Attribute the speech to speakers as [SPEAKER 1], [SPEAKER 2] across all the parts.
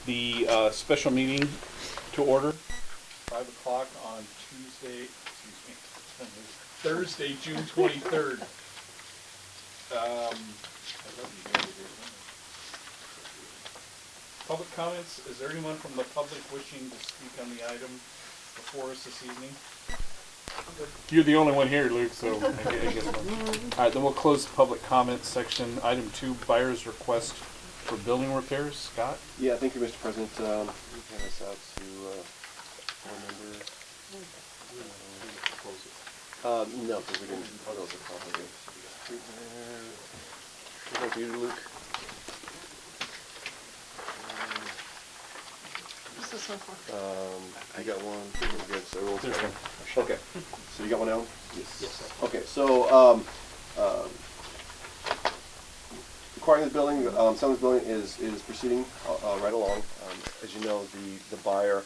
[SPEAKER 1] the special meeting to order, 5 o'clock on Thursday, June 23rd. Public comments, is there anyone from the public wishing to speak on the item before us this evening? You're the only one here, Luke, so I guess all right, then we'll close the public comments section. Item 2, buyer's request for building repairs. Scott?
[SPEAKER 2] Yeah, thank you, Mr. President. We hand this out to board member. No, because we didn't close it properly. Thank you, Luke.
[SPEAKER 3] What's this one for?
[SPEAKER 2] I got one. We're good. So we'll
[SPEAKER 1] There's one.
[SPEAKER 2] Okay. So you got one, Alan?
[SPEAKER 1] Yes.
[SPEAKER 2] Okay. So acquiring the building, some of the building is proceeding right along. As you know, the buyer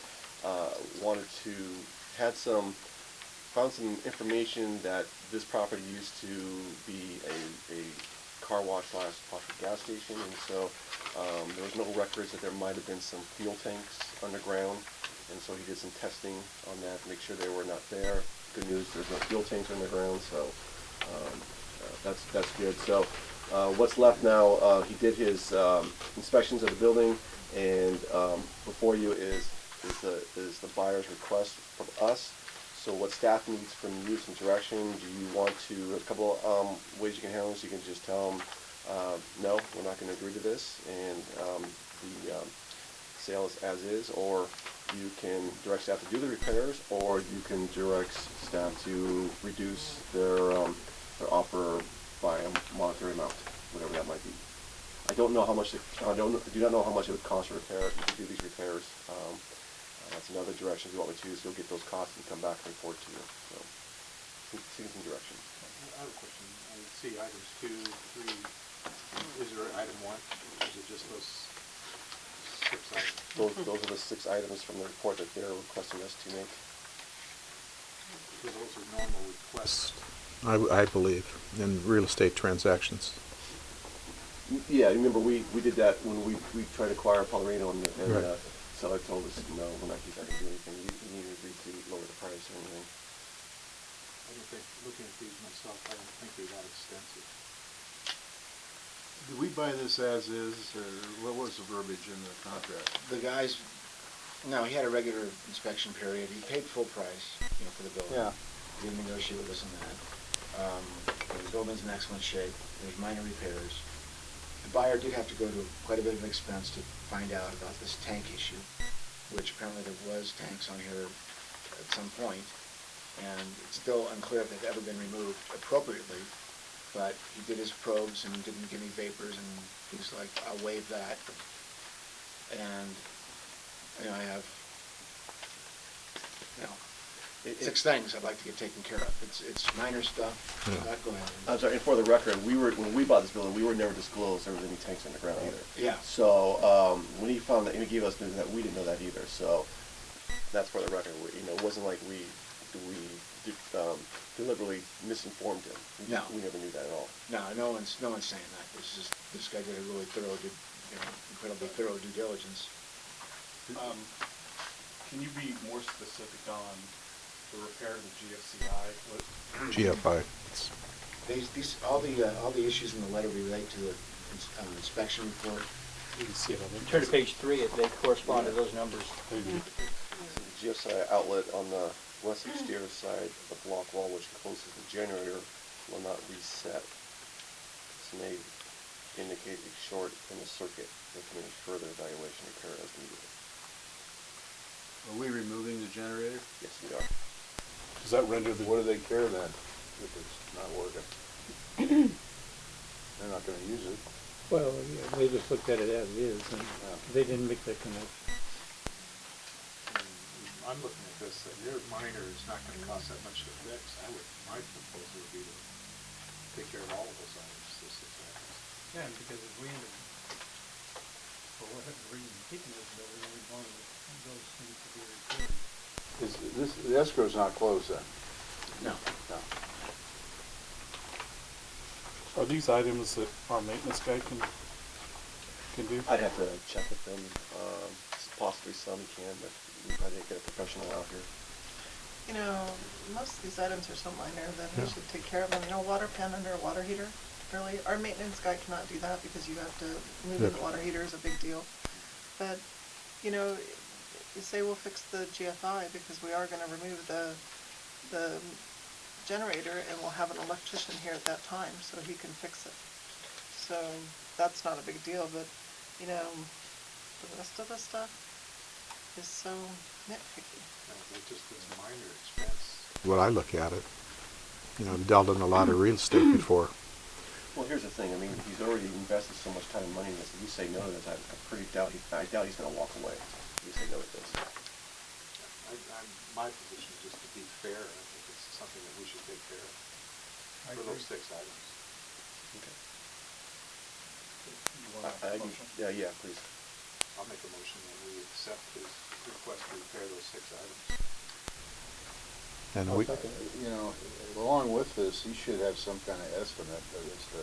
[SPEAKER 2] found some information that this property used to be a car wash / possibly gas station, and so there was no records that there might have been some fuel tanks underground, and so he did some testing on that to make sure they were not there. Good news, there's no fuel tanks underground, so that's good. So what's left now, he did his inspections of the building, and before you is the buyer's request from us. So what staff needs from you, some direction. Do you want to, a couple ways you can handle this, you can just tell them, no, we're not going to agree to this, and the sale is as is, or you can direct staff to do the repairs, or you can direct staff to reduce their offer by a monetary amount, whatever that might be. I don't know how much, do not know how much it would cost to repair, to do these repairs. That's another direction you want me to use. You'll get those costs and come back and report to you. So, seeing some direction.
[SPEAKER 4] I have a question. I see items 2, 3. Is there item 1? Or is it just those 6 items?
[SPEAKER 2] Those are the 6 items from the report that they're requesting us to make.
[SPEAKER 4] So those are normal requests.
[SPEAKER 5] I believe, in real estate transactions.
[SPEAKER 2] Yeah, remember we did that when we tried to acquire Polarino, and
[SPEAKER 5] Right.
[SPEAKER 2] seller told us, no, we're not going to do anything. You need to agree to lower the price or anything.
[SPEAKER 4] I don't think, looking at these myself, I don't think they're that extensive.
[SPEAKER 6] Did we buy this as is, or what was the verbiage in the contract?
[SPEAKER 3] The guys, no, he had a regular inspection period. He paid full price, for the building.
[SPEAKER 6] Yeah.
[SPEAKER 3] He didn't negotiate with us on that. The building's in excellent shape. There's minor repairs. The buyer did have to go to quite a bit of expense to find out about this tank issue, which apparently there was tanks on here at some point, and it's still unclear if they've ever been removed appropriately. But he did his probes and didn't give me vapors, and he's like, I'll waive that. And, I have, 6 things I'd like to get taken care of. It's minor stuff.
[SPEAKER 5] Yeah.
[SPEAKER 3] Go ahead.
[SPEAKER 2] I'm sorry, and for the record, when we bought this building, we were never disclosed there was any tanks underground either.
[SPEAKER 3] Yeah.
[SPEAKER 2] So when he found that, and he gave us news that we didn't know that either. So that's for the record. It wasn't like we deliberately misinformed him.
[SPEAKER 3] No.
[SPEAKER 2] We never knew that at all.
[SPEAKER 3] No one's saying that. This guy did a really incredibly thorough due diligence.
[SPEAKER 1] Can you be more specific on the repair of the GFCI?
[SPEAKER 5] GFI.
[SPEAKER 3] All the issues in the letter relate to the inspection report.
[SPEAKER 1] You can see it on the
[SPEAKER 7] Turn to page 3, they correspond to those numbers.
[SPEAKER 2] So the GFSI outlet on the west exterior side of the block wall, which closes the generator, will not reset. This may indicate a short in the circuit. There can be further evaluation occur as needed.
[SPEAKER 6] Are we removing the generator?
[SPEAKER 2] Yes, we are.
[SPEAKER 1] Does that render the...
[SPEAKER 6] What do they care then, if it's not working? They're not gonna use it.
[SPEAKER 8] Well, yeah, they just looked at it as is, and they didn't make that connection.
[SPEAKER 4] I'm looking at this, that your minor is not going to cost that much to fix. My proposal would be to take care of all of those items, those 6 items.
[SPEAKER 8] Yeah, because if we ended, for whatever reason, keeping this building, we'd want those things to be repaired.
[SPEAKER 6] The escrow's not closed then?
[SPEAKER 3] No.
[SPEAKER 6] No.
[SPEAKER 1] Are these items that our maintenance guy can do?
[SPEAKER 2] I'd have to check with them. some, he can, but we probably get a professional out here.
[SPEAKER 9] You know, most of these items are so minor that we should take care of them. You know, water pan under a water heater, really, our maintenance guy cannot do that because you have to move the water heater is a big deal. But, you know, you say we'll fix the GFI because we are gonna remove the generator and we'll have an electrician here at that time so he can fix it. So that's not a big deal, but, you know, the rest of the stuff is so nitpicky.
[SPEAKER 4] It's just this minor expense.
[SPEAKER 5] What I look at it, you know, I've dealt in a lot of real estate before.
[SPEAKER 2] Well, here's the thing, I mean, he's already invested so much time and money in this, if you say no to this, I doubt he's gonna walk away if you say no to this.
[SPEAKER 4] My position is just to be fair, I think it's something that we should take care of for those 6 items.
[SPEAKER 2] Okay.
[SPEAKER 1] You want a motion?
[SPEAKER 2] Yeah, please.
[SPEAKER 4] I'll make a motion that we accept his request to repair those 6 items.
[SPEAKER 5] And
[SPEAKER 6] You know, along with this, he should have some kind of estimate as to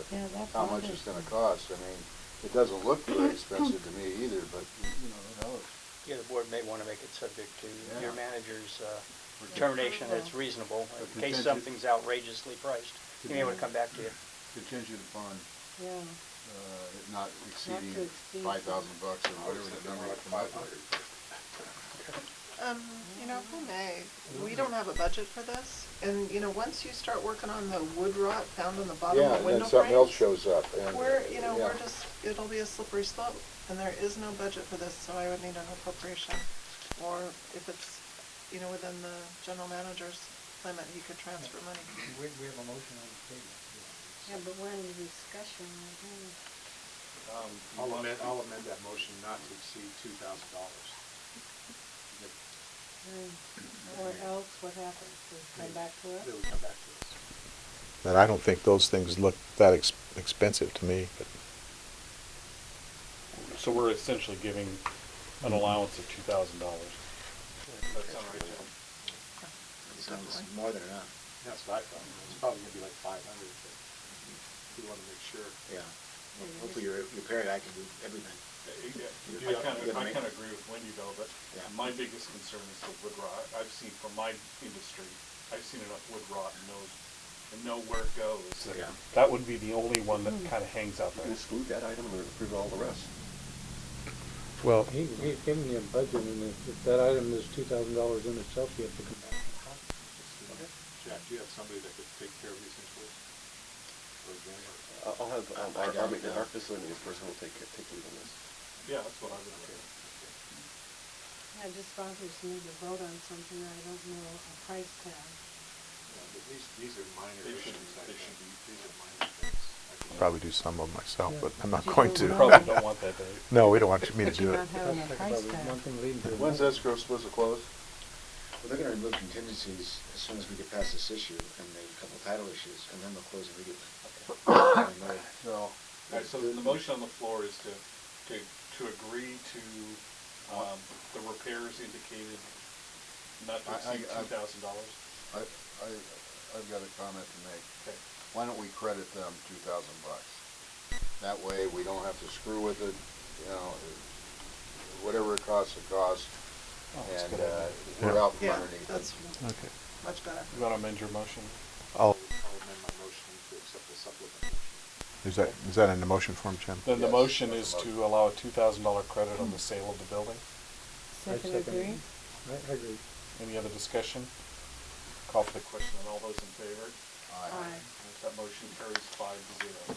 [SPEAKER 6] how much it's gonna cost. I mean, it doesn't look very expensive to me either, but, you know, who knows?
[SPEAKER 7] Yeah, the board may want to make it subject to your manager's determination that it's reasonable. In case something's outrageously priced, he may want to come back to you.
[SPEAKER 6] Contingent upon,
[SPEAKER 10] Yeah.
[SPEAKER 6] it not exceeding
[SPEAKER 10] to exceed
[SPEAKER 6] $5,000 or whatever the number is.
[SPEAKER 4] 500.
[SPEAKER 9] You know, who may, we don't have a budget for this, and, you know, once you start working on the wood rot found on the bottom
[SPEAKER 6] Yeah,
[SPEAKER 9] of the
[SPEAKER 6] and
[SPEAKER 9] window
[SPEAKER 6] then something else
[SPEAKER 9] frames,
[SPEAKER 6] shows up, and.
[SPEAKER 9] we're, you know,
[SPEAKER 6] yeah.
[SPEAKER 9] we're just, it'll be a slippery slope, and there is no budget for this, so I would need an appropriation. Or if it's, you know, within the general manager's limit, he could transfer money.
[SPEAKER 8] We have a motion on the table.
[SPEAKER 10] Yeah, but we're in the discussion right now.
[SPEAKER 4] I'll amend that motion not to exceed $2,000.
[SPEAKER 10] Or else what happens? Does it come back to us?
[SPEAKER 4] They would come back to us.
[SPEAKER 5] and I don't think those things look that expensive to me, but.
[SPEAKER 1] So we're essentially giving an allowance of $2,000.
[SPEAKER 4] That sound right, Tim?
[SPEAKER 3] It sounds more than enough.
[SPEAKER 4] That's what I thought. It's probably gonna be like 500, but we wanna make sure.
[SPEAKER 3] Yeah. Hopefully your repair guy can do everything.
[SPEAKER 1] I kind of agree with Wendy though, but
[SPEAKER 3] Yeah.
[SPEAKER 1] my biggest concern is the wood rot. I've seen from my industry, I've seen enough wood rot and know where it goes.
[SPEAKER 3] Yeah.
[SPEAKER 1] That would be the only one that kind of hangs out
[SPEAKER 2] You
[SPEAKER 1] there.
[SPEAKER 2] can exclude that item and approve all the rest.
[SPEAKER 5] Well,
[SPEAKER 8] He's giving you a budget, and if that item is $2,000 in itself, you have to come back.
[SPEAKER 4] Jack, do you have somebody that could take care of these things for us? Or Jenny?
[SPEAKER 2] I'll have,
[SPEAKER 3] I don't know.
[SPEAKER 2] our facilities person will take lead on this.
[SPEAKER 1] Yeah, that's what I would do.
[SPEAKER 10] I just thought we need to vote on something I don't know a price tag.
[SPEAKER 4] Yeah, but these are minor
[SPEAKER 1] They
[SPEAKER 4] issues,
[SPEAKER 1] should-
[SPEAKER 4] I
[SPEAKER 1] they
[SPEAKER 4] think.
[SPEAKER 1] should be-
[SPEAKER 4] These are minor things.
[SPEAKER 5] probably do some of them myself, but I'm not
[SPEAKER 10] You
[SPEAKER 5] going
[SPEAKER 10] don't
[SPEAKER 5] to.
[SPEAKER 1] You
[SPEAKER 10] know.
[SPEAKER 1] probably don't want that, Dave.
[SPEAKER 5] No, we don't want me to
[SPEAKER 10] But
[SPEAKER 5] do
[SPEAKER 10] you're
[SPEAKER 5] it.
[SPEAKER 10] not having a price tag.
[SPEAKER 8] One thing leading to another.
[SPEAKER 6] When's escrow supposed to close?
[SPEAKER 3] Well, they're gonna remove contingencies as soon as we get past this issue and the couple title issues, and then they'll close immediately. And they're-
[SPEAKER 6] No.
[SPEAKER 1] All right, so the motion on the floor is to agree to, the repairs indicated not to exceed $2,000.
[SPEAKER 6] I've got a comment to make.
[SPEAKER 1] Okay.
[SPEAKER 6] Why don't we credit them $2,000? That way, we don't have to screw with it, you know, whatever it costs,
[SPEAKER 1] Oh, that's a
[SPEAKER 6] and,
[SPEAKER 1] good idea.
[SPEAKER 6] we're out from
[SPEAKER 9] Yeah,
[SPEAKER 6] underneath it.
[SPEAKER 9] that's
[SPEAKER 5] Okay.
[SPEAKER 9] much better.
[SPEAKER 1] You want to amend your motion?
[SPEAKER 5] I'll,
[SPEAKER 4] I'll amend my motion to accept the supplement motion.
[SPEAKER 5] is that in the motion form, Jim?
[SPEAKER 1] Then the
[SPEAKER 6] Yes,
[SPEAKER 1] motion
[SPEAKER 6] that's
[SPEAKER 1] is
[SPEAKER 6] the
[SPEAKER 1] to allow a $2,000 credit on the sale of the building.
[SPEAKER 10] Second agree?
[SPEAKER 8] I agree.
[SPEAKER 1] Any other discussion? Call for the question, and all those in favor?
[SPEAKER 10] Aye.
[SPEAKER 1] That motion carries 5-0.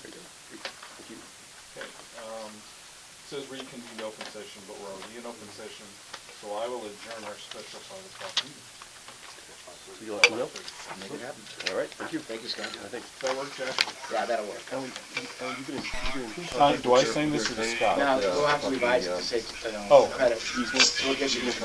[SPEAKER 2] Thank you.
[SPEAKER 1] Okay, it says reconvene open session, but we're already in open session, so I will adjourn our special 5 o'clock meeting.
[SPEAKER 2] So you'll let me know?
[SPEAKER 3] Make it happen.
[SPEAKER 2] All right, thank you.
[SPEAKER 3] Thank you, Scott.
[SPEAKER 2] I think.
[SPEAKER 1] Does that work, Jack?
[SPEAKER 3] Yeah, that'll work.
[SPEAKER 2] Alan, you can.
[SPEAKER 1] Sean, do I send this to Scott?
[SPEAKER 3] Now, we'll have to revise it to say,
[SPEAKER 1] Oh.
[SPEAKER 3] credit. We'll get you